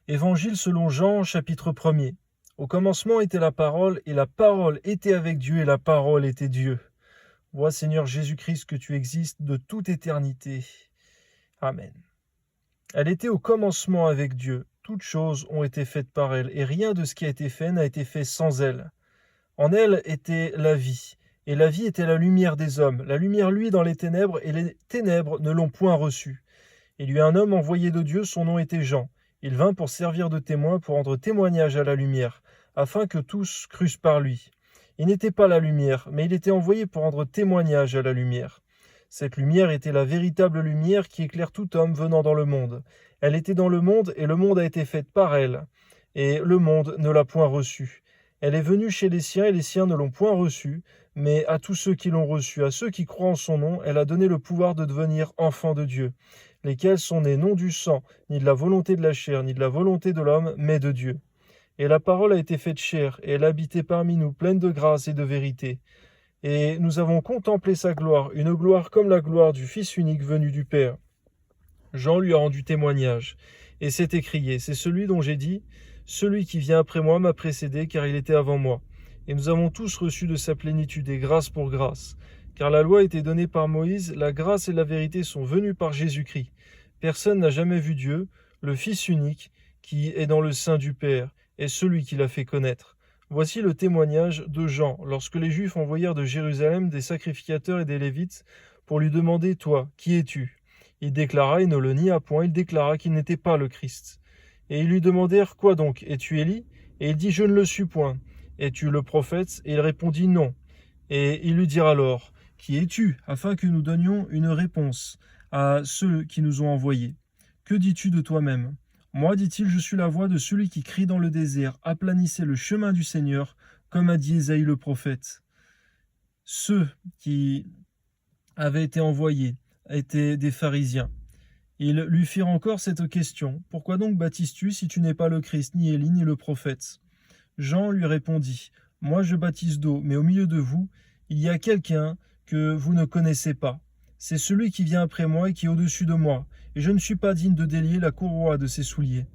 Évangile selon Jean, chapitre 1er. Au commencement était la parole, et la parole était avec Dieu, et la parole était Dieu. Vois, Seigneur Jésus-Christ, que tu existes de toute éternité. Amen. Elle était au commencement avec Dieu. Toutes choses ont été faites par elle, et rien de ce qui a été fait n'a été fait sans elle. En elle était la vie, et la vie était la lumière des hommes. La lumière luit dans les ténèbres, et les ténèbres ne l'ont point reçue. Il y eut un homme envoyé de Dieu, son nom était Jean. Il vint pour servir de témoin, pour rendre témoignage à la lumière, afin que tous crussent par lui. Il n'était pas la lumière, mais il était envoyé pour rendre témoignage à la lumière. Cette lumière était la véritable lumière qui éclaire tout homme venant dans le monde. Elle était dans le monde, et le monde a été fait par elle, et le monde ne l'a point reçue. Elle est venue chez les siens, et les siens ne l'ont point reçue, mais à tous ceux qui l'ont reçue, à ceux qui croient en son nom, elle a donné le pouvoir de devenir enfants de Dieu, lesquels sont nés non du sang, ni de la volonté de la chair, ni de la volonté de l'homme, mais de Dieu. Et la parole a été faite chair, et elle a habité parmi nous, pleine de grâce et de vérité. Et nous avons contemplé sa gloire, une gloire comme la gloire du Fils unique venu du Père. Jean lui a rendu témoignage, et s'est écrié, c'est celui dont j'ai dit, celui qui vient après moi m'a précédé, car il était avant moi. Et nous avons tous reçu de sa plénitude, et grâce pour grâce. Car la loi a été donnée par Moïse, la grâce et la vérité sont venues par Jésus-Christ. Personne n'a jamais vu Dieu, le Fils unique, qui est dans le sein du Père, est celui qui l'a fait connaître. Voici le témoignage de Jean, lorsque les Juifs envoyèrent de Jérusalem des sacrificateurs et des Lévites pour lui demander, « Toi, qui es-tu » Il déclara, et ne le nia point, il déclara qu'il n'était pas le Christ. Et ils lui demandèrent, « Quoi donc, es-tu Élie » Et il dit, « Je ne le suis point. » « Es-tu le prophète » Et il répondit, « Non. » Et ils lui dirent alors, « Qui es-tu » afin que nous donnions une réponse à ceux qui nous ont envoyés. « Que dis-tu de toi-même » Moi, dit-il, je suis la voix de celui qui crie dans le désert, aplanissez le chemin du Seigneur, comme a dit Ésaïe le prophète. Ceux qui avaient été envoyés étaient des pharisiens. Ils lui firent encore cette question, « Pourquoi donc baptises-tu si tu n'es pas le Christ, ni Élie, ni le prophète » Jean lui répondit, « Moi je baptise d'eau, mais au milieu de vous, il y a quelqu'un que vous ne connaissez pas. C'est celui qui vient après moi et qui est au-dessus de moi, et je ne suis pas digne de délier la courroie de ses souliers. »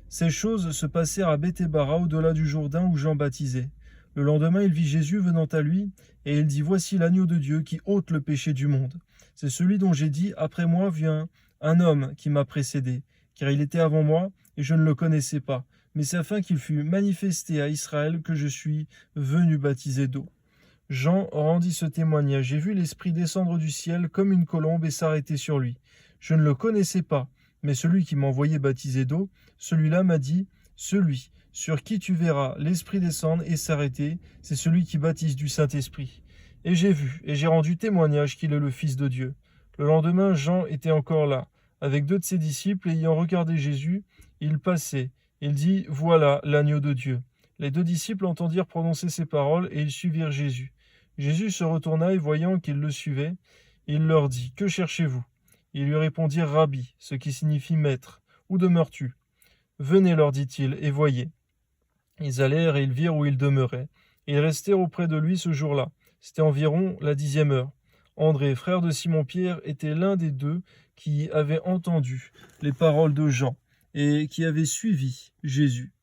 Ces choses se passèrent à Béthébara, au-delà du Jourdain, où Jean baptisait. Le lendemain, il vit Jésus venant à lui, et il dit, « Voici l'agneau de Dieu qui ôte le péché du monde. C'est celui dont j'ai dit, après moi vient un homme qui m'a précédé, car il était avant moi, et je ne le connaissais pas. Mais c'est afin qu'il fût manifesté à Israël que je suis venu baptiser d'eau. » Jean rendit ce témoignage. « J'ai vu l'Esprit descendre du ciel comme une colombe et s'arrêter sur lui. Je ne le connaissais pas, mais celui qui m'a envoyé baptiser d'eau, celui-là m'a dit, « Celui sur qui tu verras l'Esprit descendre et s'arrêter, c'est celui qui baptise du Saint-Esprit. » Et j'ai vu, et j'ai rendu témoignage qu'il est le Fils de Dieu. Le lendemain, Jean était encore là, avec 2 de ses disciples, et ayant regardé Jésus, il passait. Il dit, « Voilà l'agneau de Dieu. » Les 2 disciples entendirent prononcer ces paroles, et ils suivirent Jésus. Jésus se retourna, et voyant qu'ils le suivaient, il leur dit, « Que cherchez-vous » Ils lui répondirent, « Rabbi », ce qui signifie « maître. Où demeures-tu » ? « Venez, leur dit-il, et voyez. » Ils allèrent, et ils virent où il demeurait. Et ils restèrent auprès de lui ce jour-là. C'était environ la 10e heure. André, frère de Simon-Pierre, était l'un des 2 qui avaient entendu les paroles de Jean et qui avait suivi Jésus.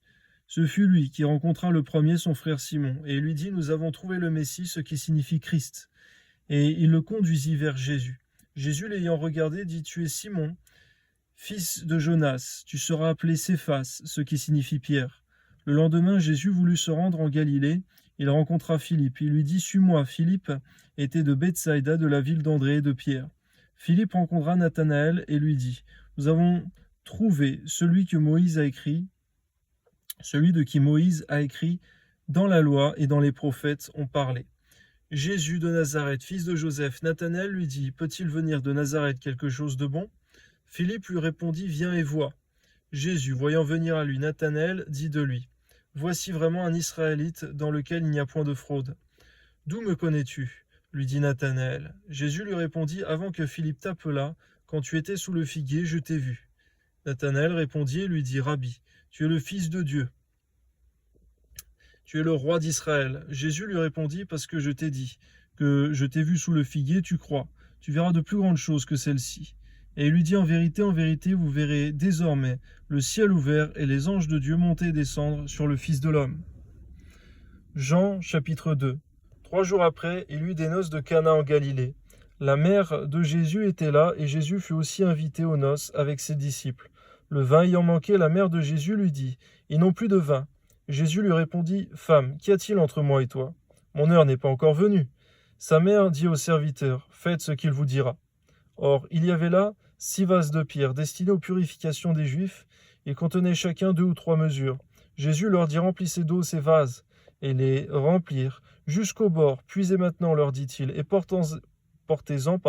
Ce fut lui qui rencontra le premier son frère Simon, et lui dit, « Nous avons trouvé le Messie, ce qui signifie Christ. » Et il le conduisit vers Jésus. Jésus, l'ayant regardé, dit, « Tu es Simon, fils de Jonas, tu seras appelé Céphas, ce qui signifie Pierre. » Le lendemain, Jésus voulut se rendre en Galilée. Il rencontra Philippe. Il lui dit, « Suis-moi. » Philippe était de Bethsaïda, de la ville d'André et de Pierre. Philippe rencontra Nathanaël et lui dit, « Nous avons trouvé celui que Moïse a écrit, celui de qui Moïse a écrit dans la loi et dans les prophètes ont parlé. » Jésus de Nazareth, fils de Joseph. Nathanaël lui dit, « Peut-il venir de Nazareth quelque chose de bon ?» Philippe lui répondit, « Viens et vois. » Jésus, voyant venir à lui Nathanaël, dit de lui, « Voici vraiment un Israélite dans lequel il n'y a point de fraude. »« D'où me connais-tu » lui dit Nathanaël. Jésus lui répondit, « Avant que Philippe t'appelât, quand tu étais sous le figuier, je t'ai vu. » Nathanaël répondit et lui dit, « Rabbi, tu es le Fils de Dieu. Tu es le roi d'Israël. » Jésus lui répondit, « Parce que je t'ai dit que je t'ai vu sous le figuier, tu crois. Tu verras de plus grandes choses que celles-ci. » Et il lui dit, en vérité, vous verrez désormais le ciel ouvert et les anges de Dieu monter et descendre sur le Fils de l'homme. Jean, chapitre 2. 3 jours après, il y eut des noces de Cana en Galilée. La mère de Jésus était là, et Jésus fut aussi invité aux noces avec ses disciples. Le vin ayant manqué, la mère de Jésus lui dit, « Ils n'ont plus de vin. » Jésus lui répondit, « Femme, qu'y a-t-il entre moi et toi? Mon heure n'est pas encore venue. » Sa mère dit aux serviteurs, « Faites ce qu'il vous dira. » Or, il y avait là 6 vases de pierre destinés aux purifications des Juifs. Ils contenaient chacun 2 ou 3 mesures. Jésus leur dit, « Remplissez d'eau ces vases. » Et les remplirent jusqu'au bord. Puisez maintenant, leur dit-il, et portez-en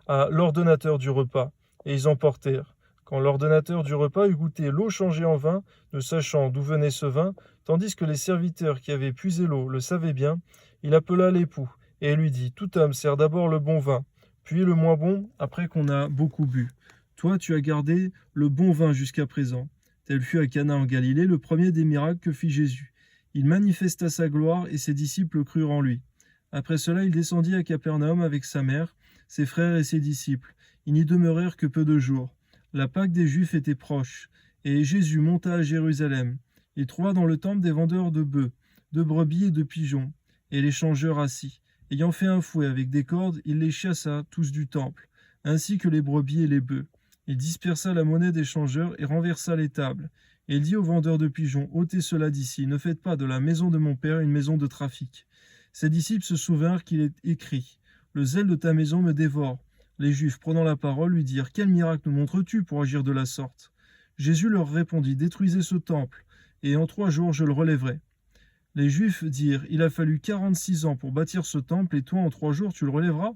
à l'ordonnateur du repas. Et ils en portèrent. Quand l'ordonnateur du repas eut goûté l'eau changée en vin, ne sachant d'où venait ce vin, tandis que les serviteurs qui avaient puisé l'eau le savaient bien, il appela l'époux et lui dit, « Tout homme sert d'abord le bon vin, puis le moins bon après qu'on a beaucoup bu. Toi, tu as gardé le bon vin jusqu'à présent. » Tel fut à Cana en Galilée le premier des miracles que fit Jésus. Il manifesta sa gloire et ses disciples crurent en lui. Après cela, il descendit à Capernaum avec sa mère, ses frères et ses disciples. Ils n'y demeurèrent que peu de jours. La Pâque des Juifs était proche, et Jésus monta à Jérusalem. Il trouva dans le temple des vendeurs de bœufs, de brebis et de pigeons, et les changeurs assis. Ayant fait un fouet avec des cordes, il les chassa tous du temple, ainsi que les brebis et les bœufs. Il dispersa la monnaie des changeurs et renversa les tables. Et il dit aux vendeurs de pigeons, « Ôtez cela d'ici, ne faites pas de la maison de mon père une maison de trafic. » Ses disciples se souvinrent qu'il est écrit, « Le zèle de ta maison me dévore. » Les Juifs, prenant la parole, lui dirent, « Quel miracle nous montres-tu pour agir de la sorte ?» Jésus leur répondit, « Détruisez ce temple, et en 3 jours je le relèverai. » Les Juifs dirent, « Il a fallu 46 ans pour bâtir ce temple, et toi en 3 jours tu le relèveras ?»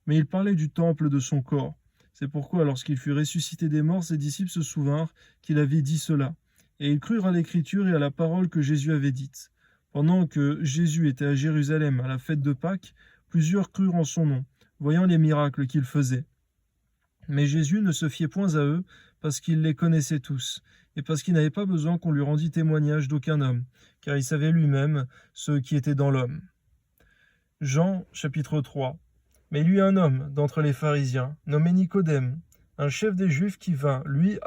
Mais il parlait du temple de son corps. C'est pourquoi, lorsqu'il fut ressuscité des morts, ses disciples se souvinrent qu'il avait dit cela. Et ils crurent à l'Écriture et à la parole que Jésus avait dite. Pendant que Jésus était à Jérusalem à la fête de Pâques, plusieurs crurent en son nom, voyant les miracles qu'il faisait. Mais Jésus ne se fiait point à eux, parce qu'il les connaissait tous, et parce qu'il n'avait pas besoin qu'on lui rendît témoignage d'aucun homme, car il savait lui-même ce qui était dans l'homme. Jean, chapitre 3. Mais il y eut un homme d'entre les pharisiens, nommé Nicodème, un chef des Juifs qui vint, lui,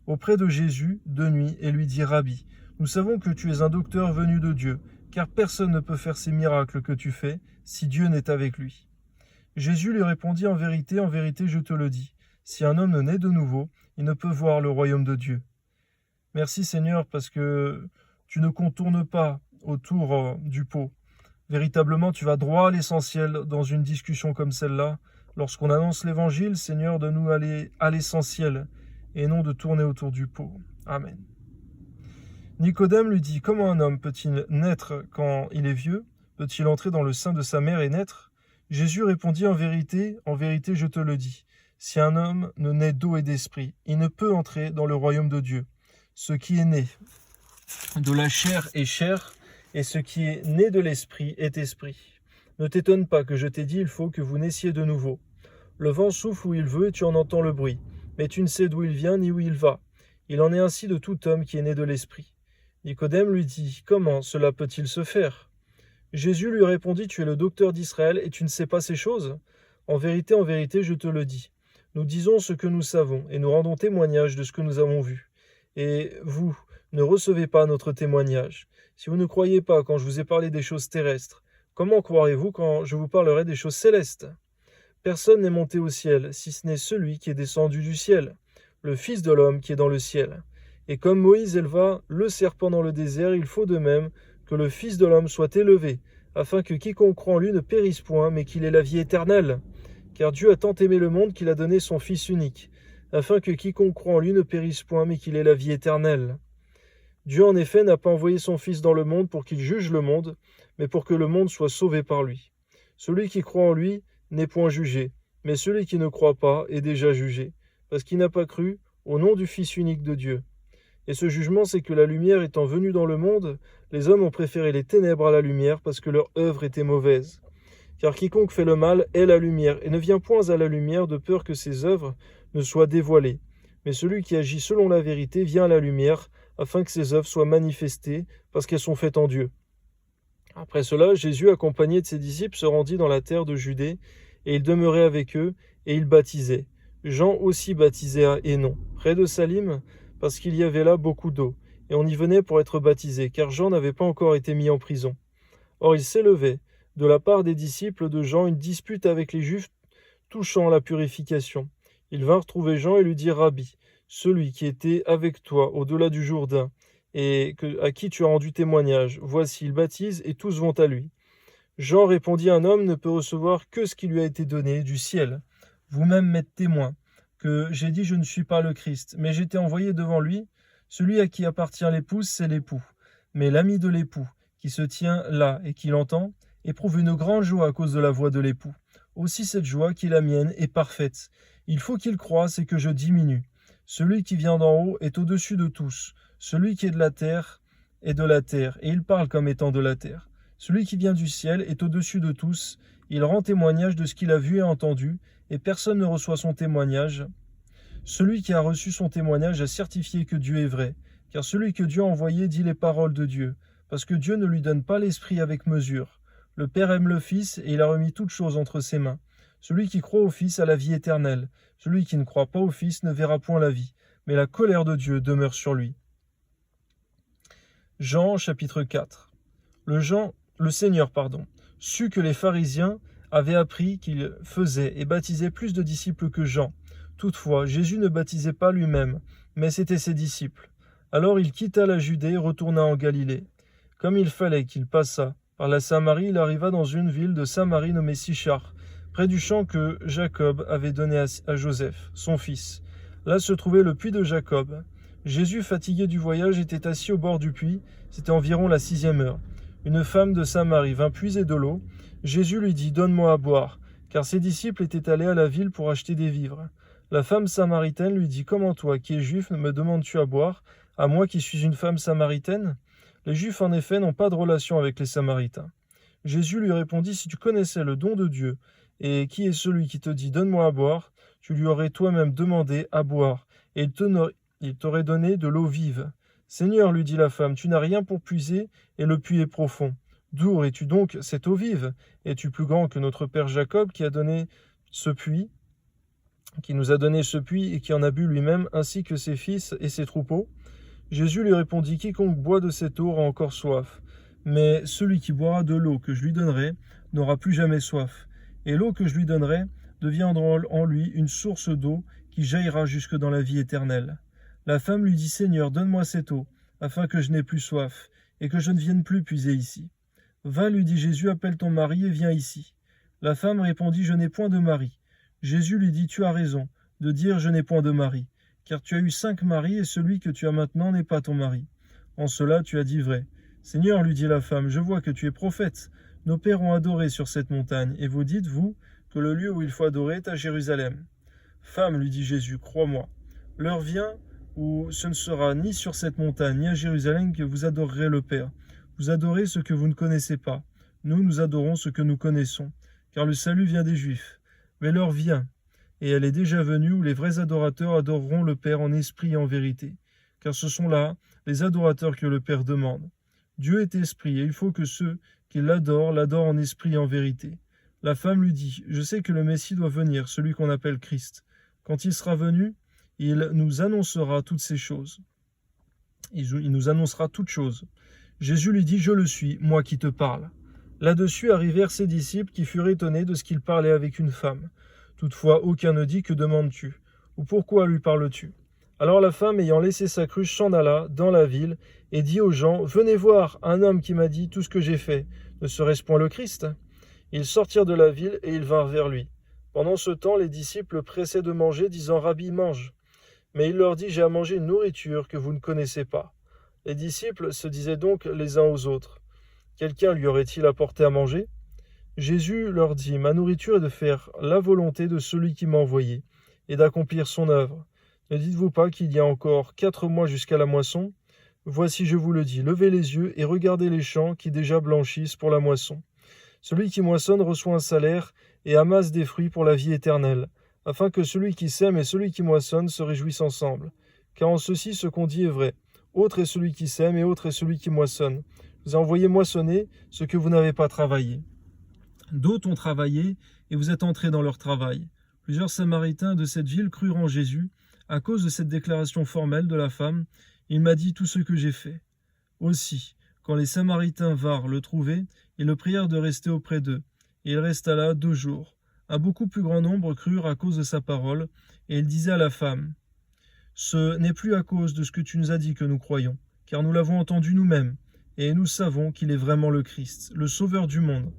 auprès de Jésus, de nuit, et lui dit, « Rabbi, nous savons que tu es un docteur venu de Dieu, car personne ne peut faire ces miracles que tu fais, si Dieu n'est avec lui. » Jésus lui répondit, en vérité, je te le dis, si un homme ne naît de nouveau, il ne peut voir le royaume de Dieu. » Merci Seigneur, parce que tu ne contournes pas autour du pot. Véritablement, tu vas droit à l'essentiel dans une discussion comme celle-là. Lorsqu'on annonce l'Évangile, Seigneur, de nous aller à l'essentiel et non de tourner autour du pot. Amen. Nicodème lui dit, « Comment un homme peut-il naître quand il est vieux? Peut-il entrer dans le sein de sa mère et naître ?» Jésus répondit, en vérité, je te le dis, si un homme ne naît d'eau et d'esprit, il ne peut entrer dans le royaume de Dieu. Ce qui est né de la chair est chair, et ce qui est né de l'esprit est esprit. Ne t'étonne pas que je t'ai dit, il faut que vous naissiez de nouveau. Le vent souffle où il veut et tu en entends le bruit, mais tu ne sais d'où il vient ni où il va. Il en est ainsi de tout homme qui est né de l'esprit. Nicodème lui dit, comment cela peut-il se faire? Jésus lui répondit, tu es le docteur d'Israël et tu ne sais pas ces choses? En vérité, je te le dis. Nous disons ce que nous savons et nous rendons témoignage de ce que nous avons vu. Et vous, ne recevez pas notre témoignage. Si vous ne croyez pas quand je vous ai parlé des choses terrestres, comment croirez-vous quand je vous parlerai des choses célestes? Personne n'est monté au ciel, si ce n'est celui qui est descendu du ciel, le Fils de l'homme qui est dans le ciel. Et comme Moïse éleva le serpent dans le désert, il faut de même que le Fils de l'homme soit élevé, afin que quiconque croit en lui ne périsse point, mais qu'il ait la vie éternelle. Car Dieu a tant aimé le monde qu'il a donné son Fils unique, afin que quiconque croit en lui ne périsse point, mais qu'il ait la vie éternelle. Dieu en effet n'a pas envoyé son Fils dans le monde pour qu'il juge le monde, mais pour que le monde soit sauvé par lui. Celui qui croit en lui n'est point jugé, mais celui qui ne croit pas est déjà jugé, parce qu'il n'a pas cru au nom du Fils unique de Dieu. Et ce jugement, c'est que la lumière étant venue dans le monde, les hommes ont préféré les ténèbres à la lumière, parce que leur œuvre était mauvaise. Car quiconque fait le mal est la lumière, et ne vient point à la lumière de peur que ses œuvres ne soient dévoilées. Mais celui qui agit selon la vérité vient à la lumière, afin que ses œuvres soient manifestées, parce qu'elles sont faites en Dieu. Après cela, Jésus, accompagné de ses disciples, se rendit dans la terre de Judée, et il demeurait avec eux, et il baptisait. Jean aussi baptisait à Hénon, près de Salim, parce qu'il y avait là beaucoup d'eau, et on y venait pour être baptisé, car Jean n'avait pas encore été mis en prison. Or il s'élevait, de la part des disciples de Jean, une dispute avec les Juifs touchant la purification. Ils vinrent trouver Jean et lui dirent: Rabbi, celui qui était avec toi au-delà du Jourdain, et à qui tu as rendu témoignage, voici, il baptise, et tous vont à lui. Jean répondit: un homme ne peut recevoir que ce qui lui a été donné du ciel. Vous-même m'êtes témoin que j'ai dit: je ne suis pas le Christ, mais j'étais envoyé devant lui. Celui à qui appartient l'épouse, c'est l'époux. Mais l'ami de l'époux, qui se tient là et qui l'entend, éprouve une grande joie à cause de la voix de l'époux. Aussi cette joie qui est la mienne est parfaite. Il faut qu'il croisse et que je diminue. Celui qui vient d'en haut est au-dessus de tous. Celui qui est de la terre est de la terre, et il parle comme étant de la terre. Celui qui vient du ciel est au-dessus de tous. Il rend témoignage de ce qu'il a vu et entendu, et personne ne reçoit son témoignage. Celui qui a reçu son témoignage a certifié que Dieu est vrai, car celui que Dieu a envoyé dit les paroles de Dieu, parce que Dieu ne lui donne pas l'esprit avec mesure. Le Père aime le Fils, et il a remis toutes choses entre ses mains. Celui qui croit au Fils a la vie éternelle. Celui qui ne croit pas au Fils ne verra point la vie, mais la colère de Dieu demeure sur lui. Jean chapitre 4. Le Seigneur sut que les pharisiens avaient appris qu'il faisait et baptisait plus de disciples que Jean. Toutefois, Jésus ne baptisait pas lui-même, mais c'étaient ses disciples. Alors il quitta la Judée et retourna en Galilée. Comme il fallait qu'il passât par la Samarie, il arriva dans une ville de Samarie nommée Sichar, près du champ que Jacob avait donné à Joseph, son fils. Là se trouvait le puits de Jacob. Jésus, fatigué du voyage, était assis au bord du puits. C'était environ la 6e heure. Une femme de Samarie vint puiser de l'eau. Jésus lui dit: donne-moi à boire, car ses disciples étaient allés à la ville pour acheter des vivres. La femme samaritaine lui dit: comment toi, qui es juif, me demandes-tu à boire, à moi qui suis une femme samaritaine? Les Juifs, en effet, n'ont pas de relation avec les Samaritains. Jésus lui répondit: si tu connaissais le don de Dieu, et qui est celui qui te dit: donne-moi à boire, tu lui aurais toi-même demandé à boire, et il t'aurait donné de l'eau vive. Seigneur, lui dit la femme, tu n'as rien pour puiser, et le puits est profond. D'où aurais-tu donc cette eau vive? Es-tu plus grand que notre père Jacob qui nous a donné ce puits et qui en a bu lui-même, ainsi que ses fils et ses troupeaux? Jésus lui répondit: quiconque boit de cette eau aura encore soif, mais celui qui boira de l'eau que je lui donnerai n'aura plus jamais soif. Et l'eau que je lui donnerai deviendra en lui une source d'eau qui jaillira jusque dans la vie éternelle. La femme lui dit: Seigneur, donne-moi cette eau, afin que je n'aie plus soif, et que je ne vienne plus puiser ici. Va, lui dit Jésus, appelle ton mari et viens ici. La femme répondit: je n'ai point de mari. Jésus lui dit: tu as raison de dire: je n'ai point de mari, car tu as eu 5 maris, et celui que tu as maintenant n'est pas ton mari. En cela tu as dit vrai. Seigneur, lui dit la femme, je vois que tu es prophète. Nos pères ont adoré sur cette montagne, et vous dites, vous, que le lieu où il faut adorer est à Jérusalem. Femme, lui dit Jésus, crois-moi, l'heure vient où ce ne sera ni sur cette montagne, ni à Jérusalem que vous adorerez le Père. Vous adorez ce que vous ne connaissez pas. Nous adorons ce que nous connaissons, car le salut vient des Juifs. Mais l'heure vient, et elle est déjà venue, où les vrais adorateurs adoreront le Père en esprit et en vérité, car ce sont là les adorateurs que le Père demande. Dieu est esprit, et il faut que ceux qui l'adorent en esprit et en vérité. La femme lui dit: je sais que le Messie doit venir, celui qu'on appelle Christ. Quand il sera venu, il nous annoncera toutes ces choses. Il nous annoncera toutes choses. Jésus lui dit: je le suis, moi qui te parle. Là-dessus arrivèrent ses disciples qui furent étonnés de ce qu'il parlait avec une femme. Toutefois, aucun ne dit: que demandes-tu? Ou pourquoi lui parles-tu? Alors la femme, ayant laissé sa cruche, s'en alla dans la ville et dit aux gens: venez voir, un homme qui m'a dit tout ce que j'ai fait. Ne serait-ce point le Christ? Ils sortirent de la ville et ils vinrent vers lui. Pendant ce temps, les disciples le pressaient de manger, disant: Rabbi, mange. Mais il leur dit: j'ai à manger une nourriture que vous ne connaissez pas. Les disciples se disaient donc les uns aux autres: quelqu'un lui aurait-il apporté à manger? Jésus leur dit: ma nourriture est de faire la volonté de celui qui m'a envoyé, et d'accomplir son œuvre. Ne dites-vous pas qu'il y a encore 4 mois jusqu'à la moisson? Voici, je vous le dis, levez les yeux et regardez les champs qui déjà blanchissent pour la moisson. Celui qui moissonne reçoit un salaire et amasse des fruits pour la vie éternelle, afin que celui qui sème et celui qui moissonne se réjouissent ensemble. Car en ceci, ce qu'on dit est vrai. Autre est celui qui sème et autre est celui qui moissonne. Je vous ai envoyé moissonner ce que vous n'avez pas travaillé. D'autres ont travaillé et vous êtes entrés dans leur travail. Plusieurs Samaritains de cette ville crurent en Jésus à cause de cette déclaration formelle de la femme. Il m'a dit tout ce que j'ai fait. Aussi, quand les Samaritains vinrent le trouver, ils le prièrent de rester auprès d'eux. Et il resta là 2 jours. Un beaucoup plus grand nombre crurent à cause de sa parole, et il disait à la femme, « Ce n'est plus à cause de ce que tu nous as dit que nous croyons, car nous l'avons entendu nous-mêmes, et nous savons qu'il est vraiment le Christ, le Sauveur du monde. »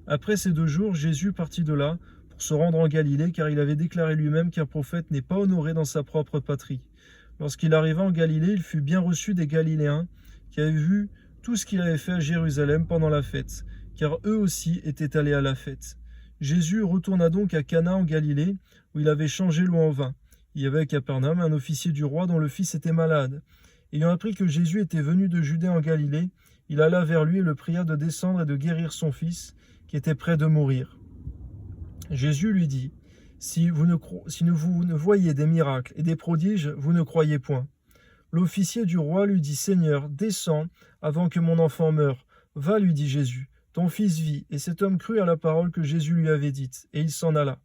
Après ces 2 jours, Jésus partit de là pour se rendre en Galilée, car il avait déclaré lui-même qu'un prophète n'est pas honoré dans sa propre patrie. Lorsqu'il arriva en Galilée, il fut bien reçu des Galiléens, qui avaient vu tout ce qu'il avait fait à Jérusalem pendant la fête, car eux aussi étaient allés à la fête. Jésus retourna donc à Cana en Galilée, où il avait changé l'eau en vin. Il y avait à Capernaum un officier du roi dont le fils était malade. Ayant appris que Jésus était venu de Judée en Galilée, il alla vers lui et le pria de descendre et de guérir son fils, qui était près de mourir. Jésus lui dit, « Si vous ne voyez des miracles et des prodiges, vous ne croyez point. » L'officier du roi lui dit, « Seigneur, descends avant que mon enfant meure. » « Va, lui dit Jésus, ton fils vit. » Et cet homme crut à la parole que Jésus lui avait dite, et il s'en alla.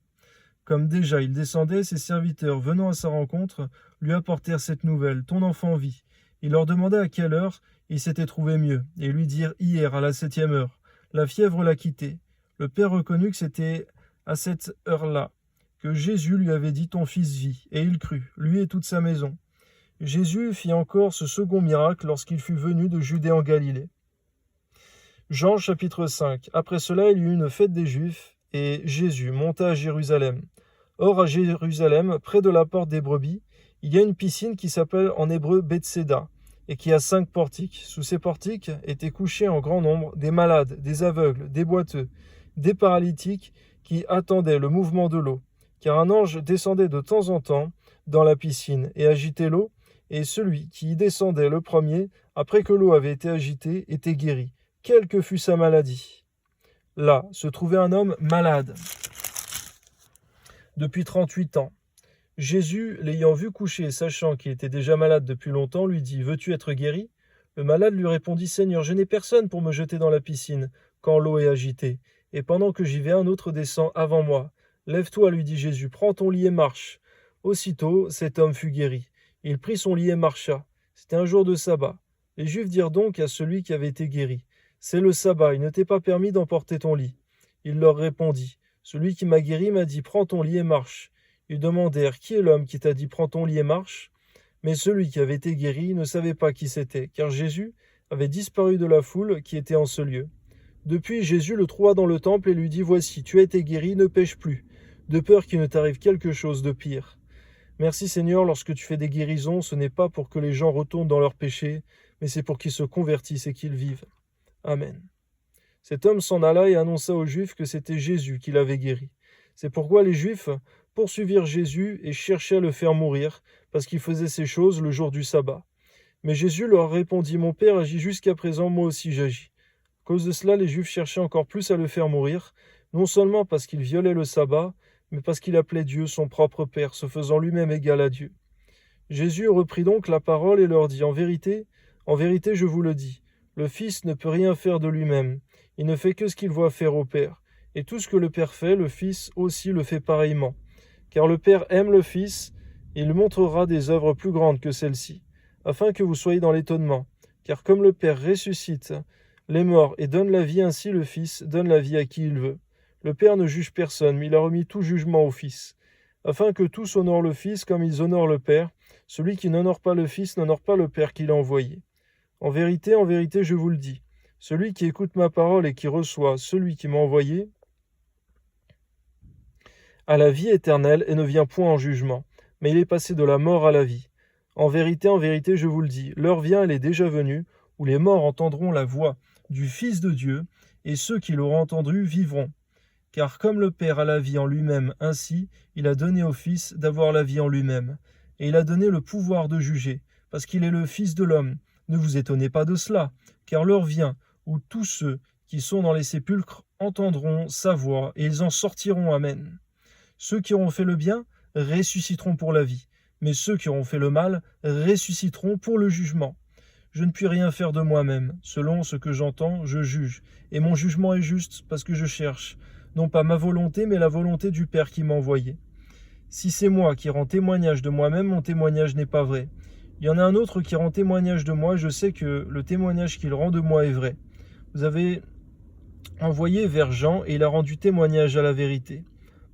Comme déjà il descendait, ses serviteurs, venant à sa rencontre, lui apportèrent cette nouvelle, « Ton enfant vit. » Il leur demanda à quelle heure il s'était trouvé mieux, et lui dirent, « Hier, à la 7e heure. » La fièvre l'a quitté. Le père reconnut que c'était à cette heure-là que Jésus lui avait dit, « Ton fils vit. » Et il crut, lui et toute sa maison. Jésus fit encore ce second miracle lorsqu'il fut venu de Judée en Galilée. Jean chapitre 5. Après cela, il y eut une fête des Juifs, et Jésus monta à Jérusalem. Or, à Jérusalem, près de la porte des brebis, il y a une piscine qui s'appelle en hébreu Bethséda, et qui a 5 portiques. Sous ces portiques étaient couchés en grand nombre des malades, des aveugles, des boiteux, des paralytiques qui attendaient le mouvement de l'eau. Car un ange descendait de temps en temps dans la piscine et agitait l'eau, et celui qui y descendait le premier, après que l'eau avait été agitée, était guéri, quelle que fût sa maladie. Là se trouvait un homme malade depuis 38 ans. Jésus, l'ayant vu coucher et sachant qu'il était déjà malade depuis longtemps, lui dit, « Veux-tu être guéri ?» Le malade lui répondit, « Seigneur, je n'ai personne pour me jeter dans la piscine quand l'eau est agitée, et pendant que j'y vais, un autre descend avant moi. Lève-toi, lui dit Jésus, prends ton lit et marche. » Aussitôt, cet homme fut guéri. Il prit son lit et marcha. C'était un jour de sabbat. Les Juifs dirent donc à celui qui avait été guéri, « C'est le sabbat, il ne t'est pas permis d'emporter ton lit. » Il leur répondit, « Celui qui m'a guéri m'a dit, prends ton lit et marche. » Ils demandèrent, « Qui est l'homme qui t'a dit, prends ton lit et marche ?» Mais celui qui avait été guéri ne savait pas qui c'était, car Jésus avait disparu de la foule qui était en ce lieu. Depuis, Jésus le trouva dans le temple et lui dit, « Voici, tu as été guéri, ne pêche plus, de peur qu'il ne t'arrive quelque chose de pire. » Merci Seigneur, lorsque tu fais des guérisons, ce n'est pas pour que les gens retournent dans leurs péchés, mais c'est pour qu'ils se convertissent et qu'ils vivent. Amen. Cet homme s'en alla et annonça aux Juifs que c'était Jésus qui l'avait guéri. C'est pourquoi les Juifs poursuivirent Jésus et cherchaient à le faire mourir, parce qu'il faisait ces choses le jour du sabbat. Mais Jésus leur répondit, « Mon Père agit jusqu'à présent, moi aussi j'agis. » À cause de cela, les Juifs cherchaient encore plus à le faire mourir, non seulement parce qu'il violait le sabbat, mais parce qu'il appelait Dieu son propre Père, se faisant lui-même égal à Dieu. Jésus reprit donc la parole et leur dit, en vérité, je vous le dis, le Fils ne peut rien faire de lui-même, il ne fait que ce qu'il voit faire au Père. Et tout ce que le Père fait, le Fils aussi le fait pareillement. Car le Père aime le Fils, et il montrera des œuvres plus grandes que celles-ci, afin que vous soyez dans l'étonnement. Car comme le Père ressuscite les morts et donne la vie, ainsi le Fils donne la vie à qui il veut. Le Père ne juge personne, mais il a remis tout jugement au Fils, afin que tous honorent le Fils comme ils honorent le Père. Celui qui n'honore pas le Fils n'honore pas le Père qui l'a envoyé. En vérité, je vous le dis, celui qui écoute ma parole et qui reçoit celui qui m'a envoyé a la vie éternelle et ne vient point en jugement, mais il est passé de la mort à la vie. En vérité, je vous le dis, l'heure vient, elle est déjà venue, où les morts entendront la voix du Fils de Dieu, et ceux qui l'auront entendu vivront. Car comme le Père a la vie en lui-même, ainsi il a donné au Fils d'avoir la vie en lui-même, et il a donné le pouvoir de juger, parce qu'il est le Fils de l'homme. Ne vous étonnez pas de cela, car l'heure vient où tous ceux qui sont dans les sépulcres entendront sa voix, et ils en sortiront. Amen. Ceux qui auront fait le bien ressusciteront pour la vie, mais ceux qui auront fait le mal ressusciteront pour le jugement. Je ne puis rien faire de moi-même. Selon ce que j'entends, je juge, et mon jugement est juste, parce que je cherche, non pas ma volonté, mais la volonté du Père qui m'a envoyé. Si c'est moi qui rends témoignage de moi-même, mon témoignage n'est pas vrai. Il y en a un autre qui rend témoignage de moi, et je sais que le témoignage qu'il rend de moi est vrai. Vous avez envoyé vers Jean, et il a rendu témoignage à la vérité.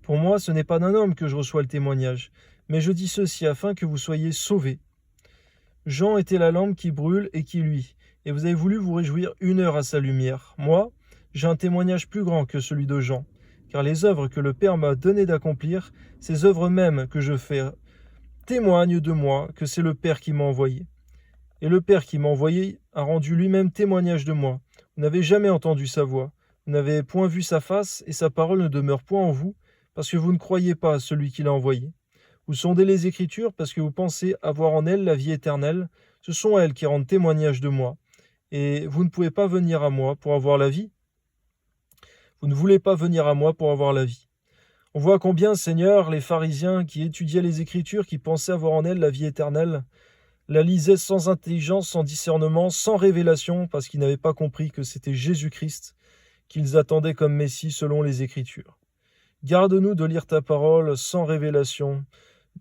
Pour moi, ce n'est pas d'un homme que je reçois le témoignage, mais je dis ceci afin que vous soyez sauvés. Jean était la lampe qui brûle et qui luit, et vous avez voulu vous réjouir 1 heure à sa lumière. Moi, j'ai un témoignage plus grand que celui de Jean, car les œuvres que le Père m'a donné d'accomplir, ces œuvres mêmes que je fais, témoignent de moi que c'est le Père qui m'a envoyé. Et le Père qui m'a envoyé a rendu lui-même témoignage de moi. Vous n'avez jamais entendu sa voix, vous n'avez point vu sa face, et sa parole ne demeure point en vous, parce que vous ne croyez pas à celui qui l'a envoyé. Vous sondez les Écritures parce que vous pensez avoir en elles la vie éternelle. Ce sont elles qui rendent témoignage de moi. Et vous ne pouvez pas venir à moi pour avoir la vie. Vous ne voulez pas venir à moi pour avoir la vie. On voit combien, Seigneur, les pharisiens qui étudiaient les Écritures, qui pensaient avoir en elles la vie éternelle, la lisaient sans intelligence, sans discernement, sans révélation, parce qu'ils n'avaient pas compris que c'était Jésus-Christ qu'ils attendaient comme Messie selon les Écritures. Garde-nous de lire ta parole sans révélation,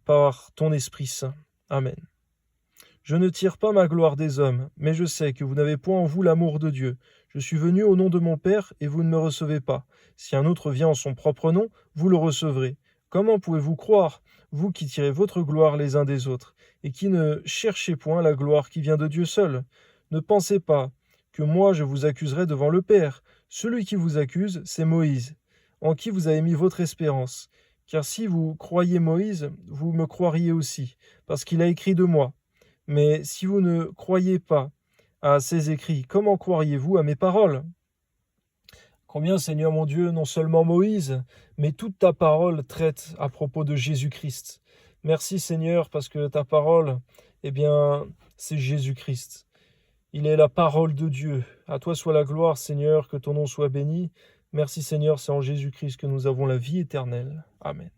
par ton Esprit Saint. Amen. Je ne tire pas ma gloire des hommes, mais je sais que vous n'avez point en vous l'amour de Dieu. Je suis venu au nom de mon Père, et vous ne me recevez pas. Si un autre vient en son propre nom, vous le recevrez. Comment pouvez-vous croire, vous qui tirez votre gloire les uns des autres, et qui ne cherchez point la gloire qui vient de Dieu seul? Ne pensez pas que moi je vous accuserai devant le Père. Celui qui vous accuse, c'est Moïse, en qui vous avez mis votre espérance. Car si vous croyez Moïse, vous me croiriez aussi, parce qu'il a écrit de moi. Mais si vous ne croyez pas à ses écrits, comment croiriez-vous à mes paroles? Combien, Seigneur mon Dieu, non seulement Moïse, mais toute ta parole traite à propos de Jésus-Christ. Merci Seigneur, parce que ta parole, eh bien, c'est Jésus-Christ. Il est la parole de Dieu. À toi soit la gloire, Seigneur, que ton nom soit béni. Merci Seigneur, c'est en Jésus-Christ que nous avons la vie éternelle. Amen.